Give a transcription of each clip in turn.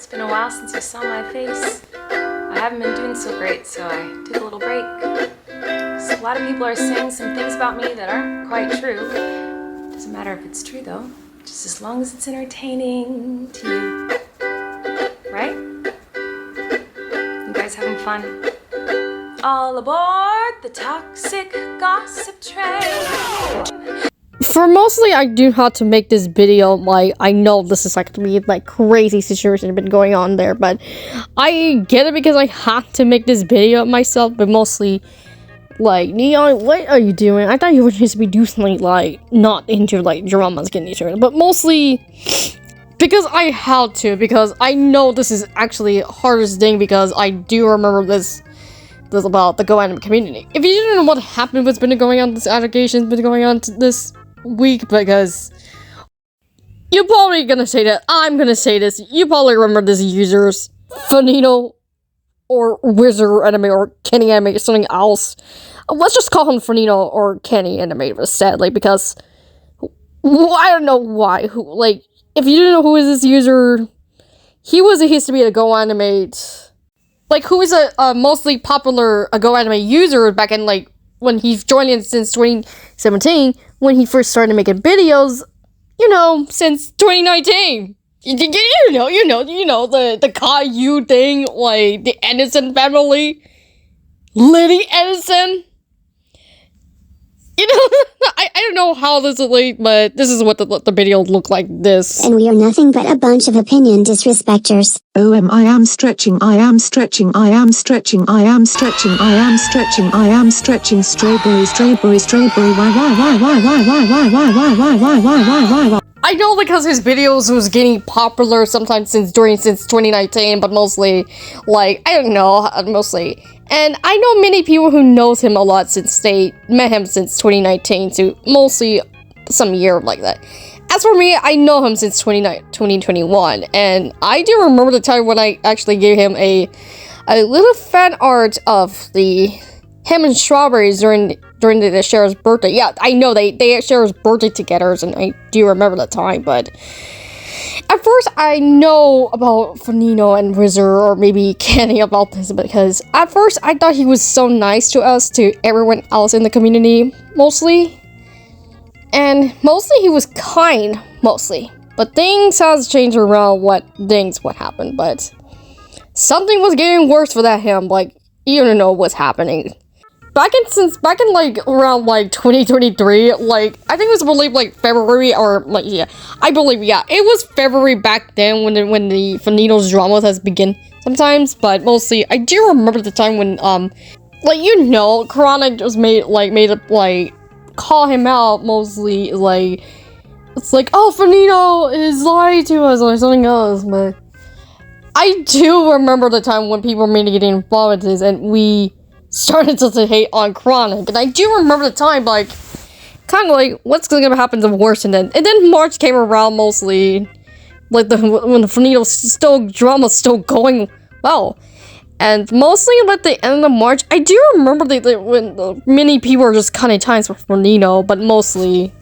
It's been a while since you saw my face. I haven't been doing so great, so I took a little break. So a lot of people are saying some things about me that aren't quite true. Doesn't matter if it's true though, just as long as it's entertaining to you. Right? You guys having fun? All aboard the toxic gossip train. For mostly, I do have to make this video, like, I know this is like to be like crazy situation been going on there, but I get it because I have to make this video myself, but mostly, like, Neon, what are you doing? I thought you were supposed to be doing something, like, not into, like, dramas getting each other, but mostly, because I had to, because I know this is actually the hardest thing, because I do remember this about the Goanimate community. If you didn't know what happened, what's been going on, this allegation's been going on this week, because you're probably gonna say that, I'm gonna say this, you probably remember this user's Felino or Wizard or Anime or Kenny Anime or something else. Let's just call him Felino or Kenny Anime, sadly, because I don't know why. Like, if you didn't know who is this user, he used to be a Goanimate, like, who is a mostly popular Goanimate user back in, like, when he's joined in since 2017, when he first started making videos, you know, since 2019. You know, the Caillou thing, like, the Edison family, Liddy Edison. You know, I don't know how this is late, but this is what the video looked like this. And we are nothing but a bunch of opinion disrespecters. I am stretching, I am stretching, I am stretching, I am stretching, I am stretching, I am stretching, strawberry, strawberry, strawberry, why? I know because his videos was getting popular sometimes since 2019, but mostly, like, I don't know, mostly. And I know many people who knows him a lot since they met him since 2019, so mostly some year like that. As for me, I know him since 2021, and I do remember the time when I actually gave him a little fan art of him and Strawberries during the Cher's birthday. Yeah, I know they had Cher's birthday together, and I do remember the time, but at first I know about Felino and Wizard, or maybe Kenny, about this, because at first I thought he was so nice to us, to everyone else in the community, mostly. And mostly he was kind, mostly. But things has changed around what happened, but something was getting worse for that him, like, you don't know what's happening. Back in like around like 2023, like, I think it was, I believe, like February, or like, yeah, I believe, yeah, it was February back then when the Felino's dramas has begun sometimes, but mostly I do remember the time when like, you know, Corona just made up, like, call him out, mostly, like, it's like, oh, Felino is lying to us or something else, but I do remember the time when people were getting involved with this, and we started to hate on Chronic, and I do remember the time, like, kind of like, what's gonna happen to worse, and then March came around, mostly, like, when the Felino's drama still going well, and mostly at the end of March, I do remember when many people were just cutting ties with Felino, but mostly,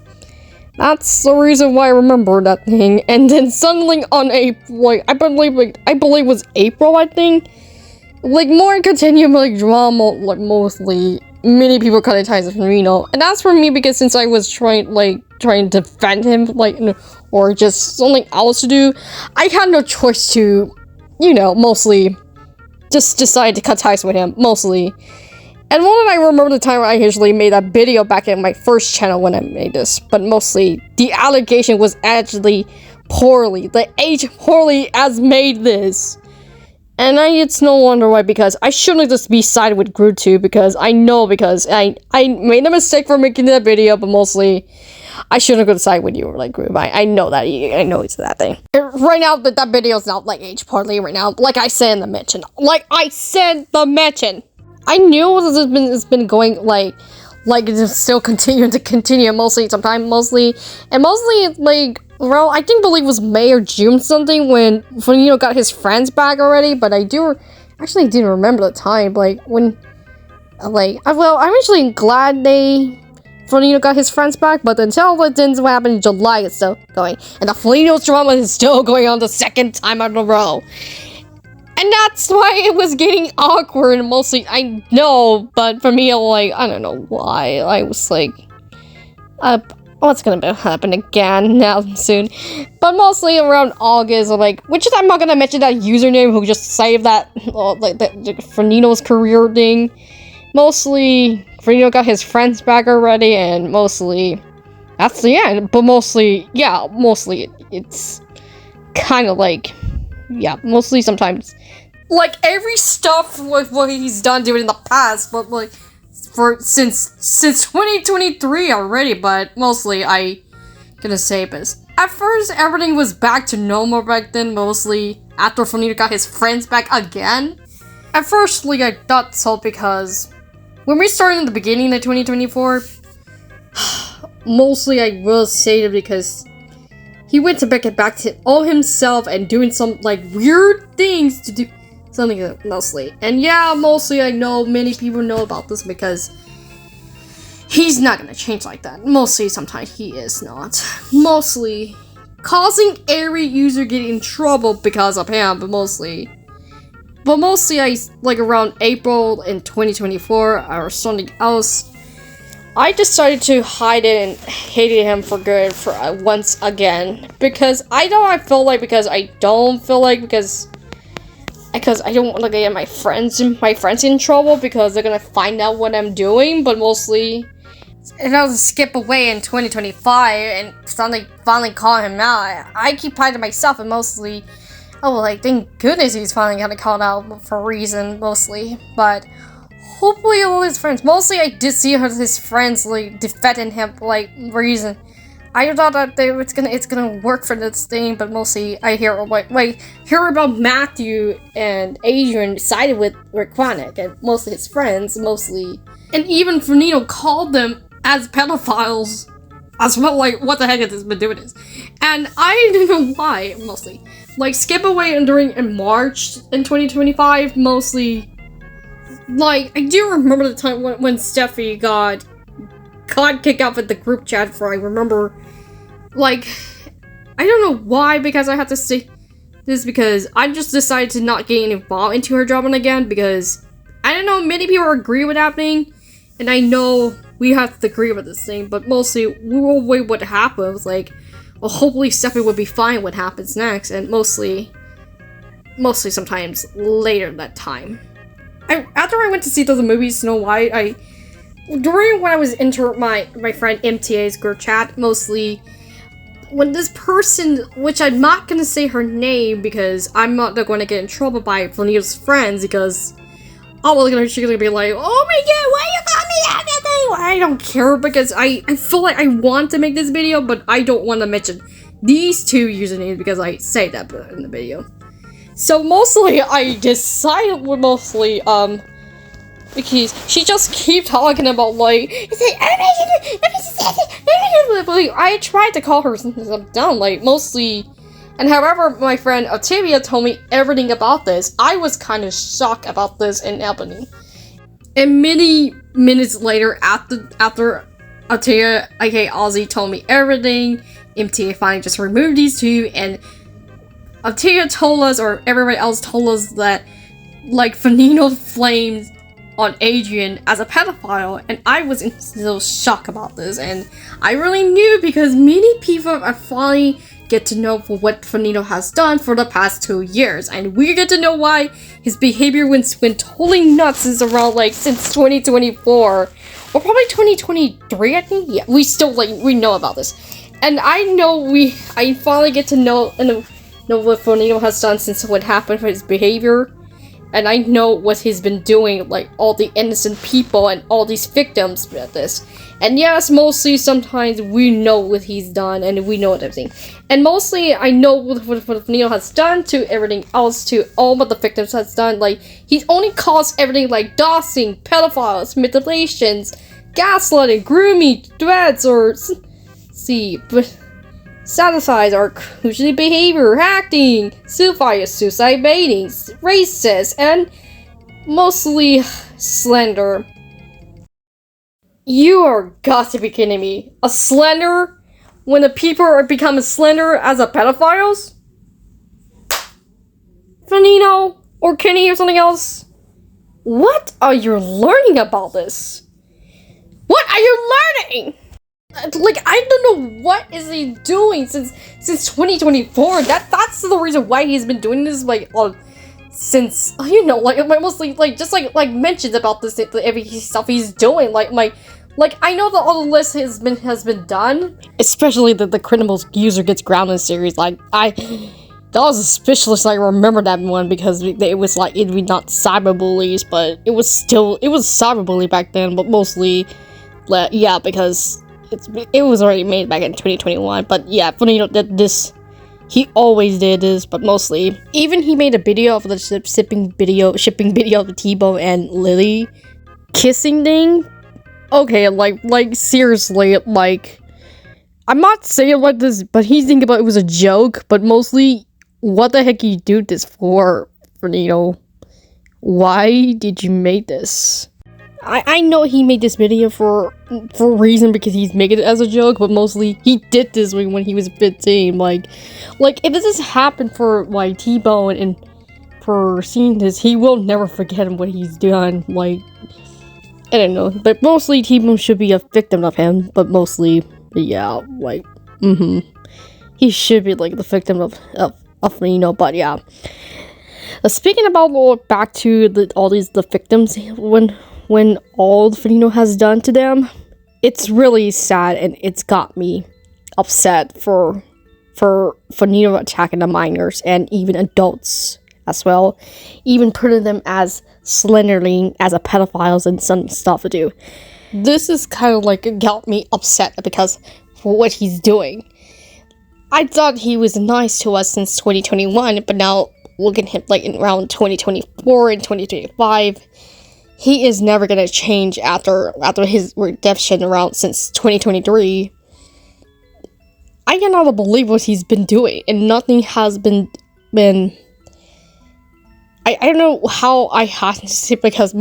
that's the reason why I remember that thing. And then suddenly on April, I believe it was April, I think, like, more continued, like, drama, like, mostly many people cutting ties with Felino, and that's for me, because since I was trying to defend him, like, or just something else to do, I had no choice to, you know, mostly just decide to cut ties with him, mostly. And one, I remember the time I usually made that video back in my first channel when I made this, but mostly the allegation was actually poorly. The age poorly as made this. And it's no wonder why, because I shouldn't just be sided with Groot too, because I know, because I made a mistake for making that video, but mostly I shouldn't go to side with you, like, Groot. I know that, I know it's that thing. Right now, that video's not, like, age poorly right now, like I said in the mention. I knew it's been going, like, it's still continue, mostly, sometime, mostly, and mostly, like, well, I believe it was May or June something, when Felino got his friends back already, but I actually didn't remember the time, like, when, like, well, I'm actually glad Felino got his friends back, but until it didn't happen in July, it's still going. And the Felino drama is still going on the second time in a row. And that's why it was getting awkward, mostly, I know, but for me, like, I don't know why. I was like, what's gonna happen again now soon? But mostly around August, like, which is, I'm not gonna mention that username who just saved that, like, the Felino's career thing. Mostly, Felino got his friends back already, and mostly, that's the end. But mostly, yeah, mostly, it's kind of like, yeah, mostly sometimes, like, every stuff with what he's done doing in the past, but, like, since 2023 already, but mostly I gonna say this. At first, everything was back to normal back then, mostly after Felino got his friends back again. At first, like, I thought so because when we started in the beginning of 2024, mostly I will say that because he went to get back to all himself and doing some, like, weird things to do. Something mostly. And yeah, mostly I know many people know about this because he's not gonna change like that. Mostly sometimes he is not. Mostly causing every user get in trouble because of him, but mostly I, like, around April in 2024 or something else, I decided to hide it and hated him for good for once again. Because I don't feel like because I don't want to get my friends in trouble because they're gonna find out what I'm doing, but mostly if I was to skip away in 2025 and finally call him out, I keep priding myself and mostly, oh, like, thank goodness he's finally gonna call out for a reason, mostly, but hopefully all his friends, mostly I did see his friends, like, defending him, like, reason. I thought that it's gonna work for this thing, but mostly I hear about Matthew and Adrian sided with Raquanic and mostly his friends, mostly, and even Felino called them as pedophiles. As well, like, what the heck has this been doing this? And I don't know why, mostly. Like, skip away in March in 2025, mostly. Like, I do remember the time when Steffi got kicked out of the group chat for, I remember, like, I don't know why, because I have to say this because I just decided to not get involved into her drama again because, I don't know, many people agree with happening, and I know we have to agree with this thing, but mostly, we will wait what happens, like, well, hopefully Steffi will be fine what happens next, and mostly sometimes later that time. After I went to see those movies, Snow White, during when I was into my friend MTA's group chat, mostly, when this person, which I'm not gonna say her name because I'm not going to get in trouble by Felino's friends because, oh, well, she's gonna be like, oh my god, why you call me everything? Well, I don't care because I feel like I want to make this video, but I don't want to mention these two usernames because I say that in the video. So mostly, I decided with mostly, because she just keep talking about, like, I tried to call her down, like, mostly, and however, my friend Octavia told me everything about this, I was kind of shocked about this in happening. And many minutes later, after Octavia, aka Ozzy, told me everything, MTA finally just removed these two, and Octavia told us, or everybody else told us that, like, Felino flamed on Adrian as a pedophile, and I was in still shock about this, and I really knew because many people are finally get to know for what Felino has done for the past 2 years, and we get to know why his behavior went totally nuts since 2024, or probably 2023, I think. Yeah, we know about this, and I finally get to know what Felino has done since what happened for his behavior. And I know what he's been doing, like, all the innocent people and all these victims with this. And yes, mostly, sometimes we know what he's done, and we know everything. And mostly, I know what Felino has done to everything else, to all what the victims has done. Like, he's only caused everything like doxing, pedophiles, manipulations, gaslighting, grooming, threats, or satirize our crucial behavior, acting, suicide baiting, racist, and mostly slander. You are got to be kidding me. A slender? When the people are becoming slender as a pedophiles? Felino? Or Kenny or something else? What are you learning about this? What are you learning? Like, I don't know what is he doing since 2024. That's the reason why he's been doing this, like, since, you know, like, mostly, like, just, like, mentions about this, every stuff he's doing, like, I know that all the list has been done, especially the criminal user gets grounded series. Like, that was suspicious. I remember that one because it was like, it'd be not cyberbullies, but it was cyberbully back then, but mostly, yeah, because it was already made back in 2021. But yeah, funny, you know, that this, he always did this, but mostly, even he made a video of the shipping video of T-Bone and Lily kissing thing. Okay, like seriously, like, I'm not saying like this, but he's thinking about it was a joke, but mostly, what the heck you do this for, you know, why did you make this? I know he made this video for a reason, because he's making it as a joke, but mostly, he did this when he was 15, like, if this has happened for, like, T-Bone and for seeing this, he will never forget what he's done, like, I don't know, but mostly T-Bone should be a victim of him, but mostly, yeah, like, he should be, like, the victim of you know, but yeah. Speaking about, back to all the victims, when all Felino has done to them, it's really sad, and it's got me upset for Felino attacking the minors, and even adults as well, even putting them as slenderling as a pedophiles and some stuff to do. This is kind of like got me upset because for what he's doing. I thought he was nice to us since 2021, but now look at him like in around 2024 and 2025. He is never gonna change after his redemption around since 2023. I cannot believe what he's been doing, and nothing has been. I don't know how I have to say, because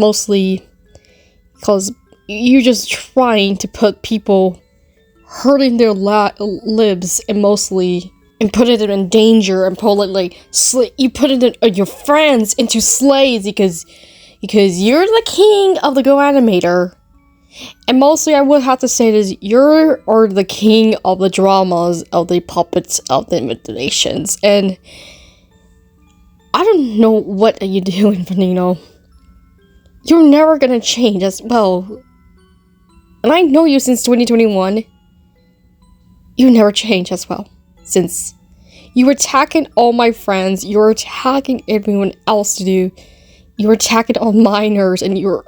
you're just trying to put people hurting their lives, and putting them in danger, and you put your friends into slaves because you're the king of the Goanimator. And mostly, I would have to say this, you're the king of the dramas, of the puppets, of the manipulations, and I don't know what are you doing, Felino. You're never gonna change as well. And I know you since 2021. You never change as well. Since you were attacking all my friends, you're attacking everyone else to do. You're attacking all minors, and you're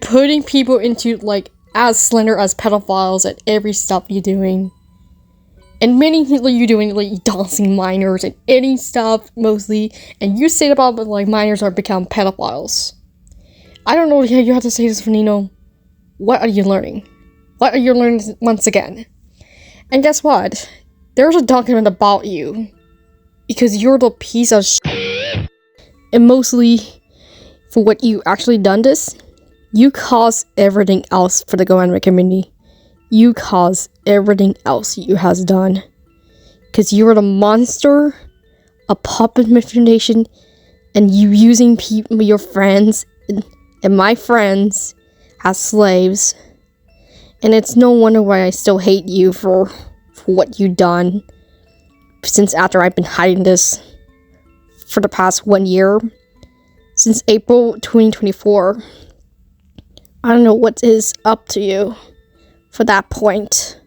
putting people into, like, as slender as pedophiles at every stuff you're doing. And many people you're doing, like, dancing minors and any stuff, mostly. And you say about, like, minors are become pedophiles. I don't know what you have to say to this, Felino. What are you learning? What are you learning once again? And guess what? There's a document about you. Because you're the piece of shit. And mostly, for what you actually done this, you caused everything else for the Goanimate community. You caused everything else you has done. Because you were the monster, a puppet manipulation, and you using people, your friends, and my friends, as slaves. And it's no wonder why I still hate you for what you done. Since after I've been hiding this for the past 1 year. Since April 2024. I don't know what is up to you for that point.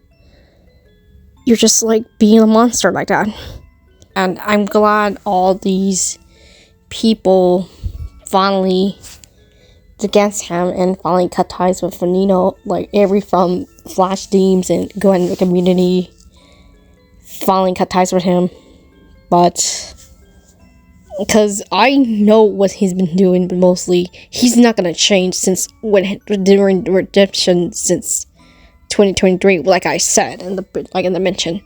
You're just like being a monster like that. And I'm glad all these people finally against him and finally cut ties with Felino, like from Flash Deems and going to the community, finally cut ties with him. But because I know what he's been doing, but mostly he's not gonna change since during the redemption since 2023. Like I said in the mention,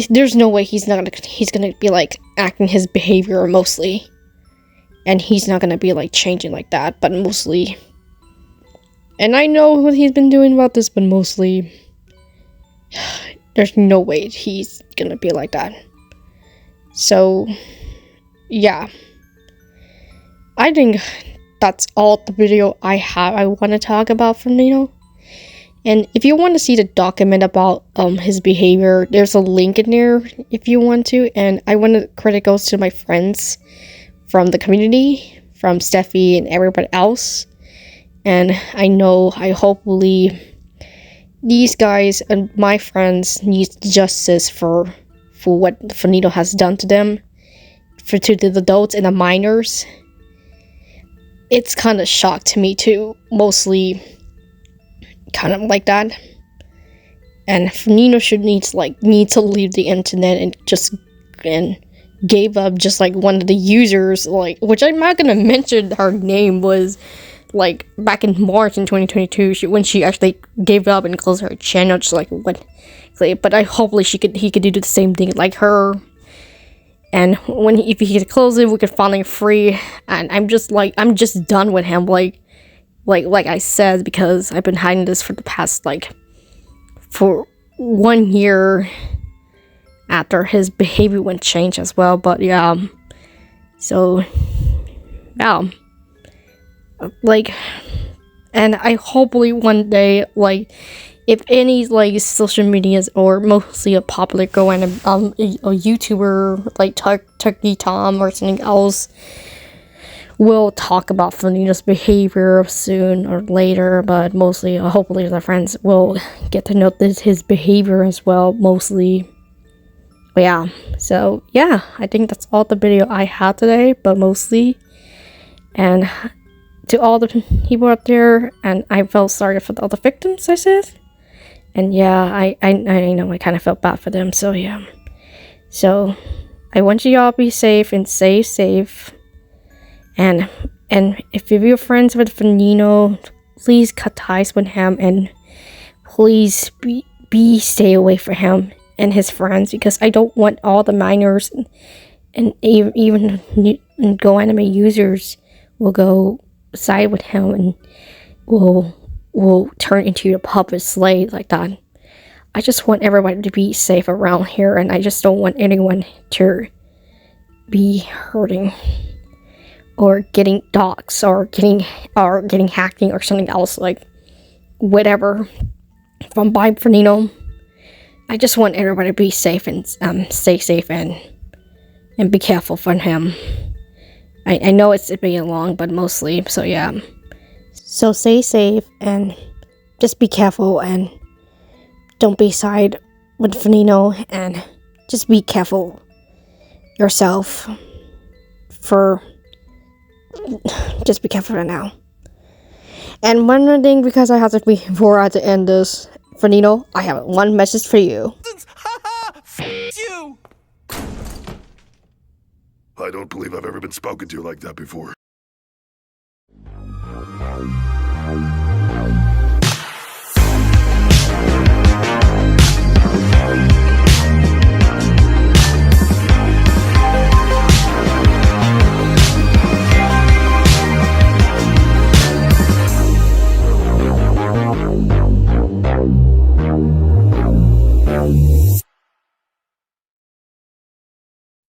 there's no way he's gonna be like acting his behavior mostly. And he's not gonna be like changing like that, but mostly And I know what he's been doing about this, but mostly there's no way he's gonna be like that. So yeah, I think that's all the video I want to talk about from Nino. And if you want to see the document about his behavior, there's a link in there if you want to. And I want to credit goes to my friends from the community, from Steffi and everybody else. And I hopefully these guys and my friends need justice for what Felino has done to them, to the adults and the minors. It's kind of shocked to me too, mostly kind of like that. And Felino should need to leave the internet and gave up, just like one of the users, which I'm not gonna mention her name, was back in March in 2022 when she actually gave up and closed her channel, just like what. But hopefully he could do the same thing like her. And if he could close it, we could finally free. And I'm just done with him. Like I said, because I've been hiding this for the past for 1 year after his behavior went change as well. But yeah, so yeah, and I hopefully one day, if any social medias or mostly a popular a YouTuber like Turkey Tom or something else will talk about Felino's behavior soon or later, but mostly hopefully their friends will get to know his behavior as well, mostly. But yeah, so yeah, I think that's all the video I had today, but mostly. And to all the people out there, and I felt sorry for all the victims, I said. And yeah, I know I kind of felt bad for them, so yeah. So I want you all to be safe and stay safe. And if you're friends with Felino, please cut ties with him, and please stay away from him and his friends, because I don't want all the minors and even Goanimate users will go side with him and will turn into a puppet slave like that. I just want everybody to be safe around here, and I just don't want anyone to be hurting or getting doxxed or getting hacking or something else, whatever from by Felino. I just want everybody to be safe and stay safe and be careful for him. I know it's been long, but mostly, so yeah. So stay safe and just be careful and don't be side with Felino, and just be careful yourself just be careful right now. And one more thing, because I have to before I have to end this, Felino, I have one message for you. You! I don't believe I've ever been spoken to like that before.